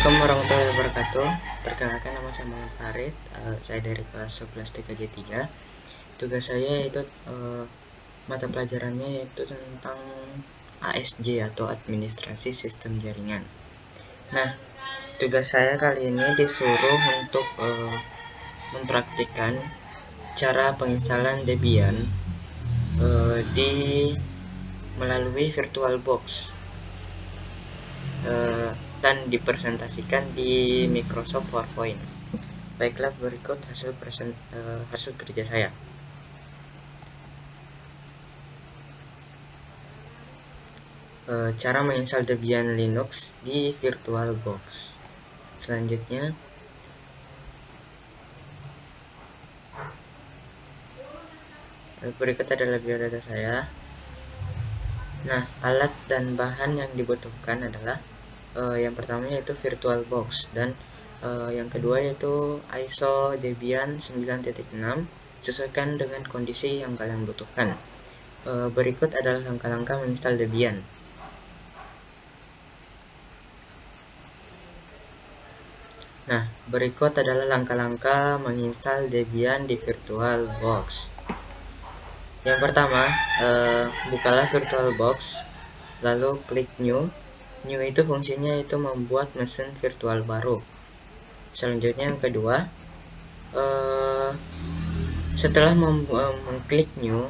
Assalamualaikum warahmatullahi wabarakatuh. Perkenalkan, nama saya Muhammad Farid. Saya dari kelas 11 TKJ 3. Tugas saya yaitu mata pelajarannya yaitu tentang ASJ atau Administrasi Sistem Jaringan. Nah, tugas saya kali ini disuruh untuk mempraktikkan cara penginstalan Debian melalui VirtualBox. Dan dipresentasikan di Microsoft PowerPoint. Baiklah, berikut hasil kerja saya. Cara menginstal Debian Linux di VirtualBox. Selanjutnya, berikut adalah biodata saya. Nah, alat dan bahan yang dibutuhkan adalah yang pertama yaitu VirtualBox, dan yang kedua yaitu ISO Debian 9.6 sesuaikan dengan kondisi yang kalian butuhkan. Berikut adalah langkah-langkah menginstal Debian. Nah, berikut adalah langkah-langkah menginstal Debian di VirtualBox. Yang pertama, bukalah VirtualBox, lalu klik New. New itu fungsinya itu membuat mesin virtual baru. Selanjutnya yang kedua, setelah mengklik New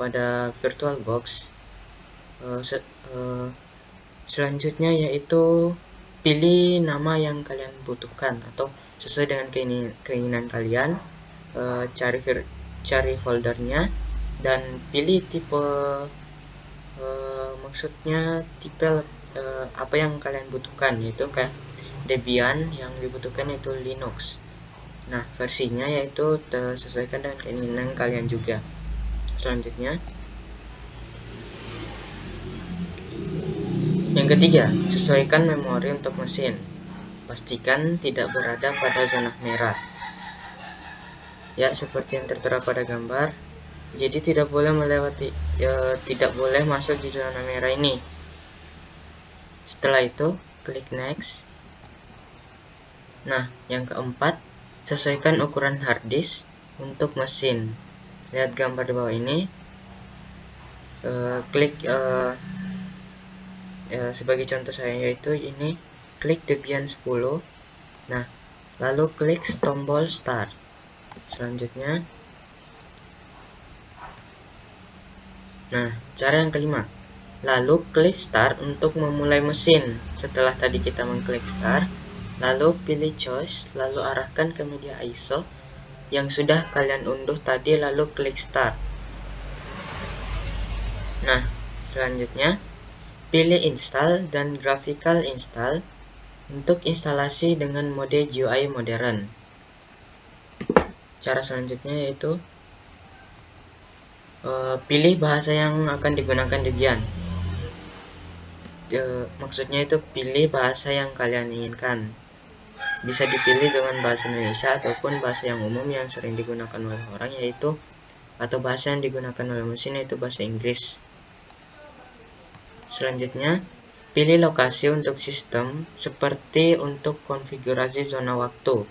pada VirtualBox, selanjutnya yaitu pilih nama yang kalian butuhkan atau sesuai dengan keinginan kalian. Cari foldernya dan pilih tipe, maksudnya tipe apa yang kalian butuhkan, yaitu kayak Debian yang dibutuhkan itu Linux. Nah, versinya yaitu sesuaikan dengan keinginan kalian juga. Selanjutnya, yang ketiga, sesuaikan memori untuk mesin. Pastikan tidak berada pada zona merah. Ya, seperti yang tertera pada gambar. Jadi tidak boleh tidak boleh masuk di zona merah ini. Setelah itu, klik next. Nah, yang keempat, sesuaikan ukuran hard disk untuk mesin. Lihat gambar di bawah ini. Klik sebagai contoh saya yaitu ini, klik Debian 10. Nah, lalu klik tombol start. Selanjutnya, nah, cara yang kelima, lalu klik start untuk memulai mesin. Setelah tadi kita mengklik start, lalu pilih choice, lalu arahkan ke media ISO yang sudah kalian unduh tadi, lalu klik start. Nah, selanjutnya pilih install dan graphical install untuk instalasi dengan mode GUI modern. Cara selanjutnya yaitu pilih bahasa yang akan digunakan Debian. Maksudnya itu pilih bahasa yang kalian inginkan. Bisa dipilih dengan bahasa Indonesia ataupun bahasa yang umum yang sering digunakan oleh orang, yaitu atau bahasa yang digunakan oleh mesin yaitu bahasa Inggris. Selanjutnya, pilih lokasi untuk sistem seperti untuk konfigurasi zona waktu.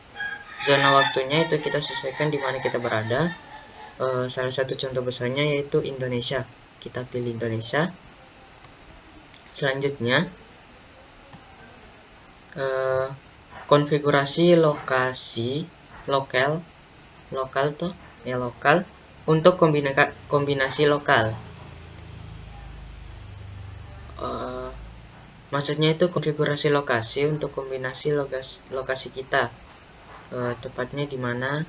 Zona waktunya itu kita sesuaikan di mana kita berada. Salah satu contoh besarnya yaitu Indonesia. Kita pilih Indonesia. Selanjutnya, konfigurasi lokasi lokal untuk kombinasi lokal. Maksudnya itu konfigurasi lokasi untuk kombinasi lokasi kita, tepatnya di mana.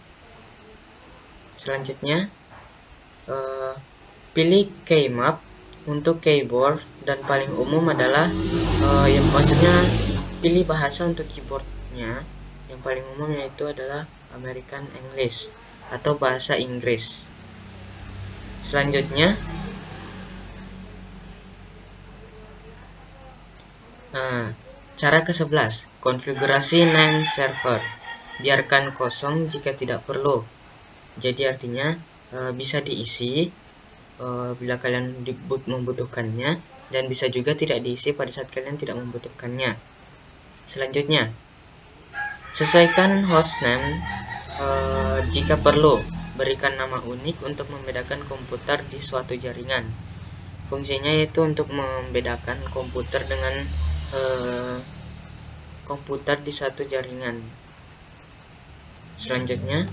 Selanjutnya, pilih keymap untuk keyboard, dan paling umum adalah yang maksudnya pilih bahasa untuk keyboardnya. Yang paling umum yaitu adalah American English atau bahasa Inggris. Selanjutnya, cara ke-11, konfigurasi name server. Biarkan kosong jika tidak perlu. Jadi artinya bisa diisi bila kalian membutuhkannya, dan bisa juga tidak diisi pada saat kalian tidak membutuhkannya. Selanjutnya, sesuaikan hostname jika perlu. Berikan nama unik untuk membedakan komputer di suatu jaringan. Fungsinya yaitu untuk membedakan komputer dengan komputer di satu jaringan. Selanjutnya,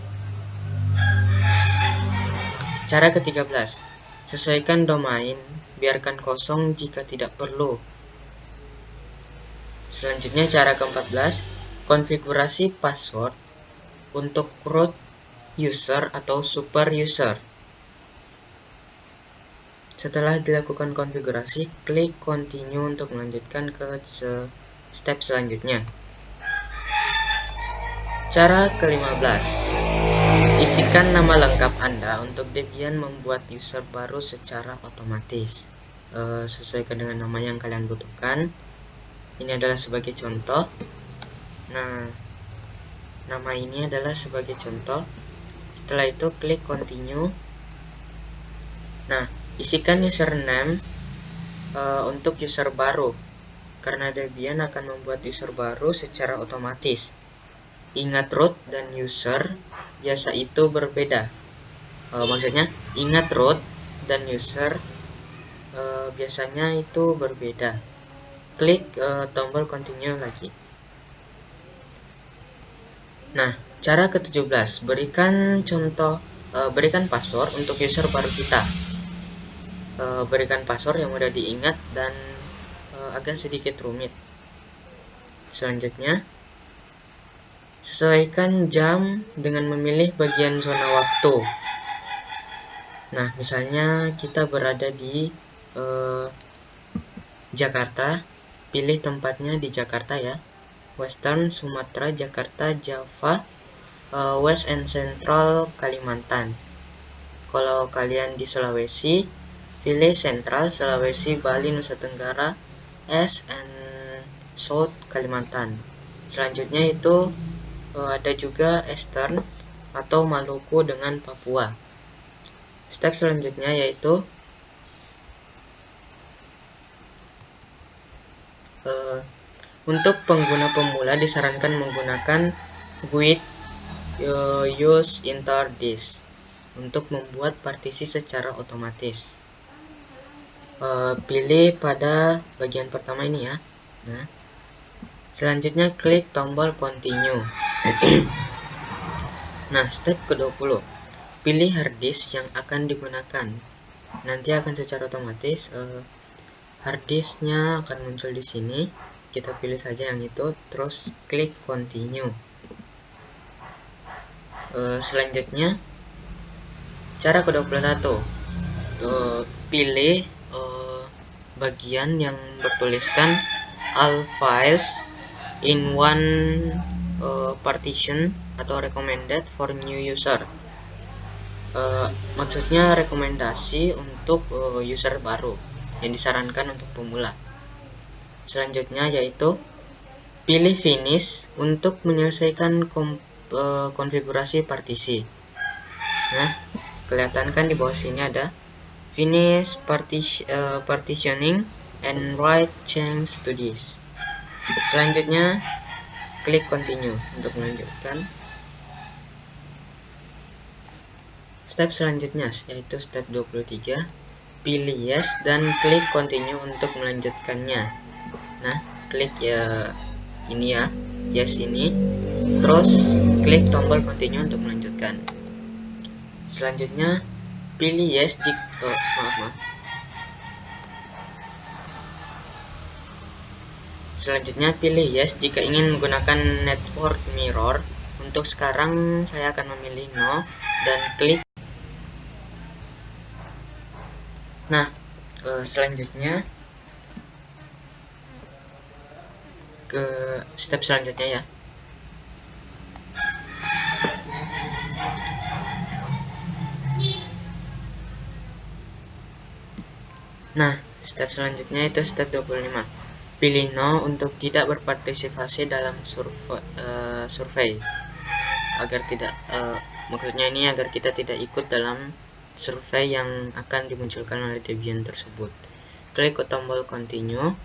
cara ke-13, sesuaikan domain, biarkan kosong jika tidak perlu. Selanjutnya, cara ke-14, konfigurasi password untuk root user atau super user. Setelah dilakukan konfigurasi, klik continue untuk melanjutkan ke step selanjutnya. Cara ke-15, isikan nama lengkap Anda untuk Debian membuat user baru secara otomatis. Sesuaikan dengan nama yang kalian butuhkan. Ini adalah sebagai contoh. Nah, nama ini adalah sebagai contoh. Setelah itu klik continue. Nah, isikan username untuk user baru, karena Debian akan membuat user baru secara otomatis. Ingat root dan user biasa itu berbeda. Maksudnya ingat root dan user biasanya itu berbeda. Klik tombol continue lagi. Nah, cara ke-17, berikan password untuk user baru kita. Berikan password yang mudah diingat dan agak sedikit rumit. Selanjutnya, sesuaikan jam dengan memilih bagian zona waktu. Nah, misalnya kita berada di Jakarta, pilih tempatnya di Jakarta ya. Western, Sumatera, Jakarta, Java, West and Central, Kalimantan. Kalau kalian di Sulawesi, pilih Central, Sulawesi, Bali, Nusa Tenggara, East and South, Kalimantan. Selanjutnya itu ada juga Eastern atau Maluku dengan Papua. Step selanjutnya yaitu untuk pengguna pemula disarankan menggunakan GUID use interdisk untuk membuat partisi secara otomatis. Pilih pada bagian pertama ini ya. Nah, selanjutnya klik tombol continue. Nah, step ke-20, pilih harddisk yang akan digunakan. Nanti akan secara otomatis harddisknya akan muncul di sini. Kita pilih saja yang itu, terus klik continue. Selanjutnya, cara ke-21, pilih bagian yang bertuliskan all files in one partition atau recommended for new user. Maksudnya rekomendasi untuk user baru yang disarankan untuk pemula. Selanjutnya yaitu pilih finish untuk menyelesaikan konfigurasi partisi. Nah, kelihatan kan di bawah sini ada finish partitioning and write change to this. Selanjutnya klik continue untuk melanjutkan. Step selanjutnya yaitu step 23, pilih yes dan klik continue untuk melanjutkannya. Nah, klik ini ya, yes ini, terus klik tombol continue untuk melanjutkan. Selanjutnya pilih yes jika Selanjutnya pilih yes jika ingin menggunakan network mirror. Untuk sekarang saya akan memilih no dan klik. Nah, selanjutnya ke step selanjutnya ya. Nah, step selanjutnya itu step 25. Pilih no untuk tidak berpartisipasi dalam survei. Agar tidak maksudnya ini agar kita tidak ikut dalam survei yang akan dimunculkan oleh Debian tersebut. Klik tombol continue.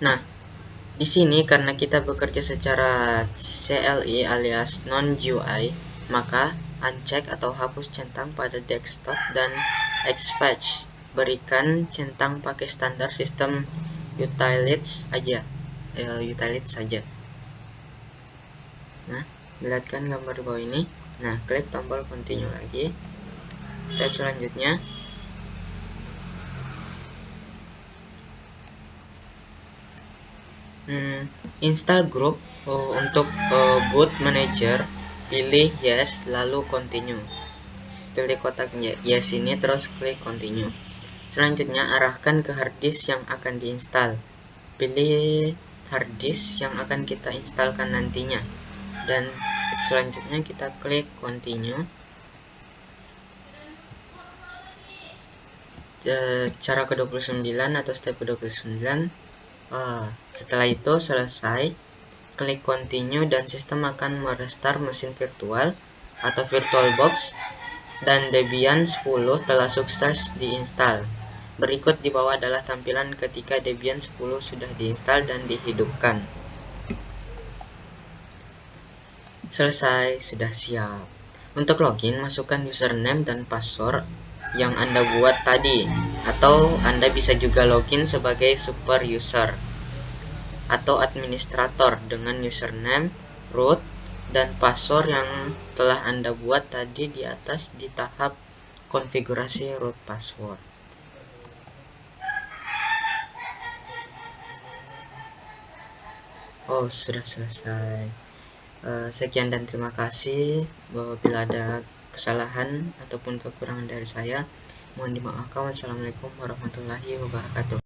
Nah, Di sini karena kita bekerja secara CLI alias non-GUI, maka uncheck atau hapus centang pada desktop dan Xfetch berikan centang pakai standar sistem utilities saja. Nah, lihat kan gambar di bawah ini. Nah, klik tombol continue lagi. Step selanjutnya, install group. Untuk boot manager, pilih yes, lalu continue. Pilih kotak yes ini, terus klik continue. Selanjutnya, arahkan ke harddisk yang akan diinstal. Pilih harddisk yang akan kita instalkan nantinya. Dan selanjutnya kita klik continue. Cara ke-29 atau step ke-29. Setelah itu selesai, klik continue dan sistem akan merestart mesin virtual atau VirtualBox dan Debian 10 telah sukses diinstal. Berikut di bawah adalah tampilan ketika Debian 10 sudah diinstal dan dihidupkan. Selesai, sudah siap. Untuk login, masukkan username dan password yang Anda buat tadi, atau Anda bisa juga login sebagai super user atau administrator dengan username, root, dan password yang telah Anda buat tadi di atas di tahap konfigurasi root password. Oh, sudah selesai. Sekian dan terima kasih. Bila ada kesalahan ataupun kekurangan dari saya, mohon dimaafkan. Wassalamualaikum warahmatullahi wabarakatuh.